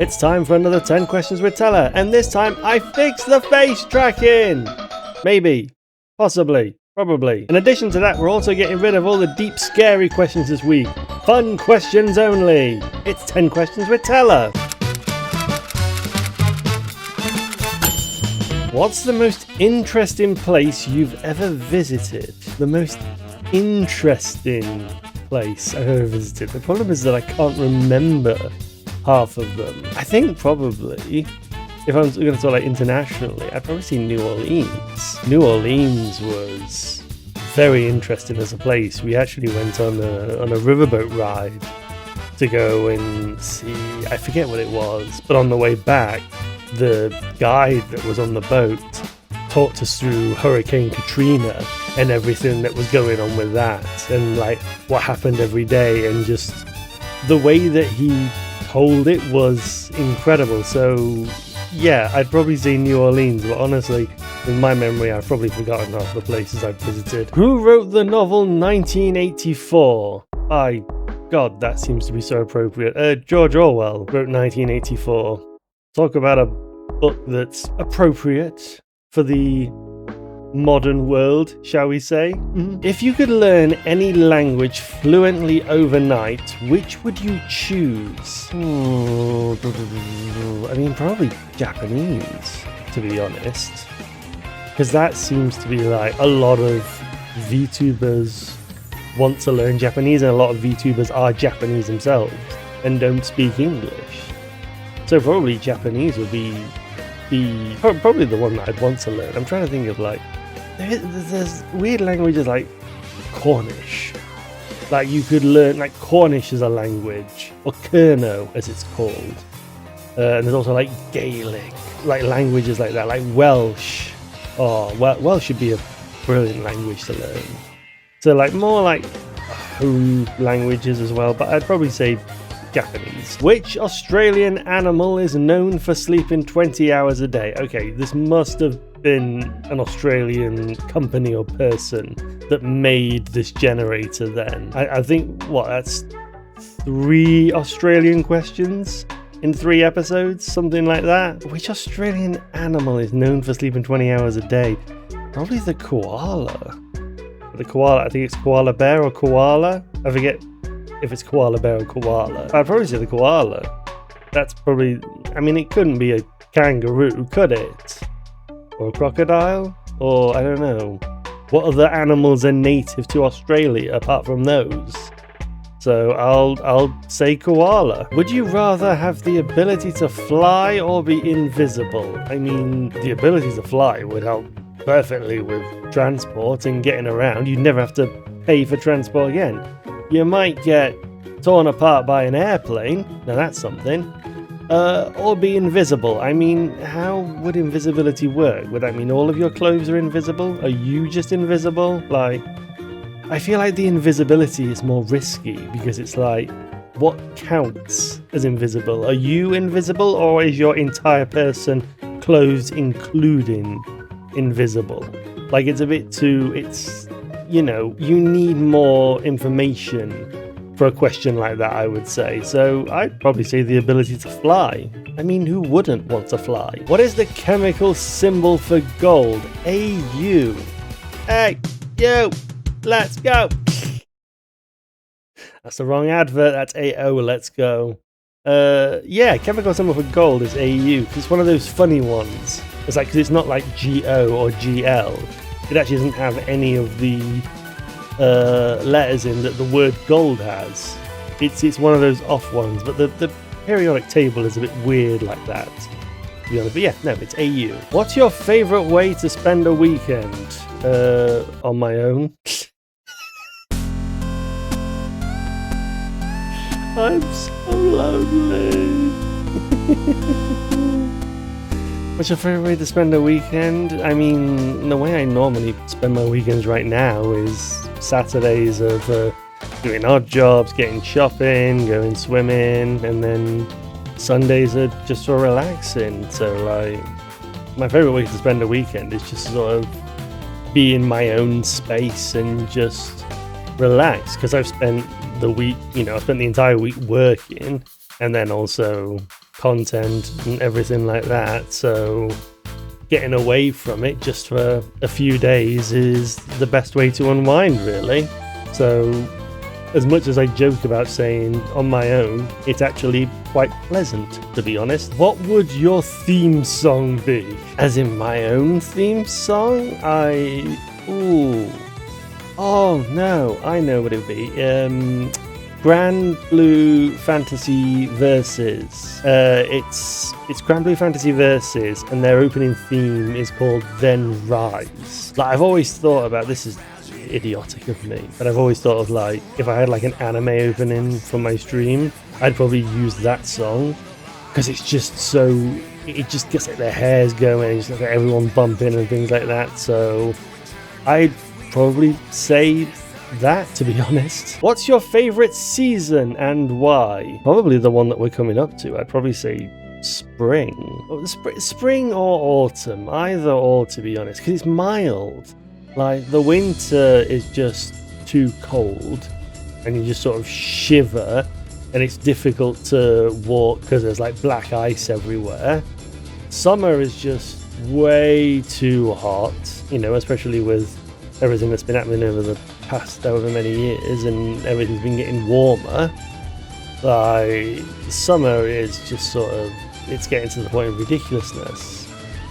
It's time for another 10 questions with Teller, and this time I fixed the face tracking! Maybe. Possibly. Probably. In addition to that, we're also getting rid of all the deep, scary questions this week. Fun questions only. It's 10 questions with Teller. What's the most interesting place you've ever visited? The most interesting place I've ever visited. The problem is that I can't remember half of them. I think probably, if I'm going to talk like internationally, I'd probably say New Orleans. New Orleans was very interesting as a place. We actually went on a riverboat ride to go and see, I forget what it was, but on the way back, the guide that was on the boat talked us through Hurricane Katrina and everything that was going on with that, and like what happened every day, and just the way that he told it was incredible. So yeah, I'd probably say New Orleans, but honestly, in my memory, I've probably forgotten half the places I've visited. Who wrote the novel 1984? God, that seems to be so appropriate. George Orwell wrote 1984. Talk about a book that's appropriate for the modern world, shall we say? If you could learn any language fluently overnight, which would you choose? I mean, probably Japanese, to be honest. Because that seems to be like a lot of VTubers want to learn Japanese, and a lot of VTubers are Japanese themselves and don't speak English. So probably Japanese would be probably the one that I'd want to learn. I'm trying to think of like, there's weird languages like Cornish. Like you could learn like Cornish as a language, or Kerno as it's called. And there's also like Gaelic, like languages like that, like Welsh. Oh, Welsh should be a brilliant language to learn. So like more like home languages as well, but I'd probably say Japanese. Which Australian animal is known for sleeping 20 hours a day? Okay, this must have been an Australian company or person that made this generator then. I think, that's 3 Australian questions in 3 episodes? Something like that? Which Australian animal is known for sleeping 20 hours a day? Probably the koala. The koala, I think it's koala bear or koala. I forget if it's koala bear or koala. I'd probably say the koala. That's probably, I mean, it couldn't be a kangaroo, could it? Or a crocodile? Or, I don't know. What other animals are native to Australia apart from those? So I'll say koala. Would you rather have the ability to fly or be invisible? I mean, the ability to fly would help perfectly with transport and getting around. You'd never have to pay for transport again. You might get torn apart by an airplane, now that's something, or be invisible. I mean, how would invisibility work? Would that mean all of your clothes are invisible? Are you just invisible? Like, I feel like the invisibility is more risky, because it's like, what counts as invisible? Are you invisible, or is your entire person, clothes including invisible? Like, it's a bit too, you need more information for a question like that, I would say. So I'd probably say the ability to fly. I mean, who wouldn't want to fly? What is the chemical symbol for gold? AU. Hey, you, let's go. That's the wrong advert. That's AO, let's go. Chemical symbol for gold is AU, because it's one of those funny ones. It's like, because it's not like GO or GL. It actually doesn't have any of the letters in that the word gold has. It's one of those off ones, but the periodic table is a bit weird like that, to be honest. But yeah, no, it's AU. What's your favourite way to spend a weekend? On my own. I'm so lonely. What's your favourite way to spend a weekend? I mean, the way I normally spend my weekends right now is Saturdays of doing odd jobs, getting shopping, going swimming, and then Sundays are just for relaxing. So, like, my favourite way to spend a weekend is just sort of be in my own space and just relax, because I've spent the week, I've spent the entire week working, and then also content and everything like that, so getting away from it just for a few days is the best way to unwind, really. So as much as I joke about saying on my own, it's actually quite pleasant, to be honest. What would your theme song be? As in my own theme song? Oh no, I know what it would be. Grand Blue Fantasy Verses. It's Grand Blue Fantasy Verses, and their opening theme is called Then Rise. Like, I've always thought about, this is idiotic of me, but I've always thought of, like, if I had like an anime opening for my stream, I'd probably use that song, because it's just so, it just gets like their hairs going, just like everyone bumping and things like that. So I'd probably say that, to be honest. What's your favorite season and why? Probably the one that we're coming up to. I'd probably say spring. Spring or autumn, either or, to be honest, because it's mild. Like, the winter is just too cold and you just sort of shiver, and it's difficult to walk because there's like black ice everywhere. Summer is just way too hot, you know, especially with everything that's been happening over the past however many years, and everything's been getting warmer. Like, summer is just sort of, it's getting to the point of ridiculousness.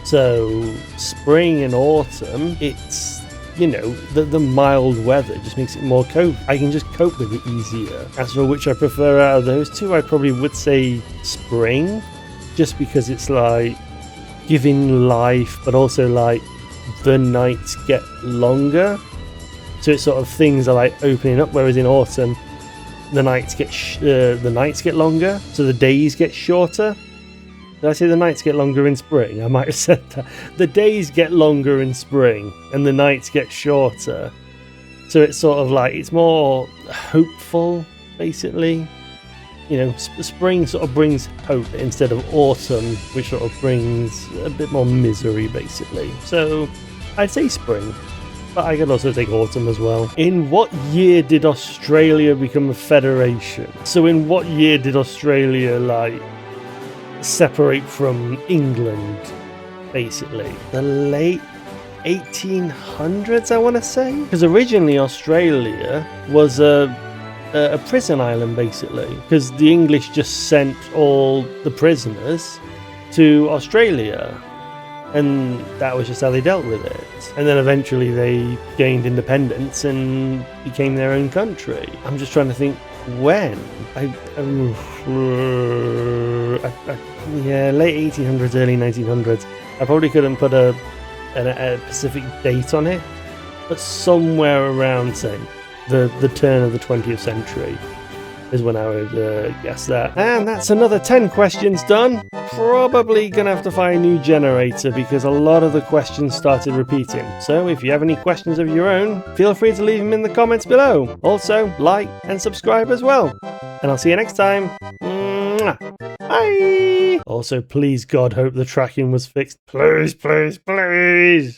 So spring and autumn, it's, you know, the mild weather just makes it more I can just cope with it easier. As for which I prefer out of those two, I probably would say spring, just because it's like giving life, but also like the nights get longer, so it's sort of things are like opening up, whereas in autumn the nights get longer, so the days get shorter. Did I say the nights get longer in spring? I might have said that. The days get longer in spring and the nights get shorter, so it's sort of like, it's more hopeful, basically. You know, spring sort of brings hope instead of autumn, which sort of brings a bit more misery, basically. So I'd say spring, but I could also take autumn as well. In what year did Australia become a federation? So in what year did Australia, like, separate from England, basically? The late 1800s, I want to say? Because originally Australia was a prison island, basically, because the English just sent all the prisoners to Australia, and that was just how they dealt with it. And then eventually they gained independence and became their own country. I'm just trying to think when. Yeah, late 1800s, early 1900s. I probably couldn't put a specific date on it, but somewhere around, say, the turn of the 20th century is when I would guess that. And that's another 10 questions done. Probably gonna have to find a new generator because a lot of the questions started repeating. So if you have any questions of your own, feel free to leave them in the comments below. Also, like and subscribe as well. And I'll see you next time. Mwah. Bye! Also, please God, hope the tracking was fixed. Please, please, please!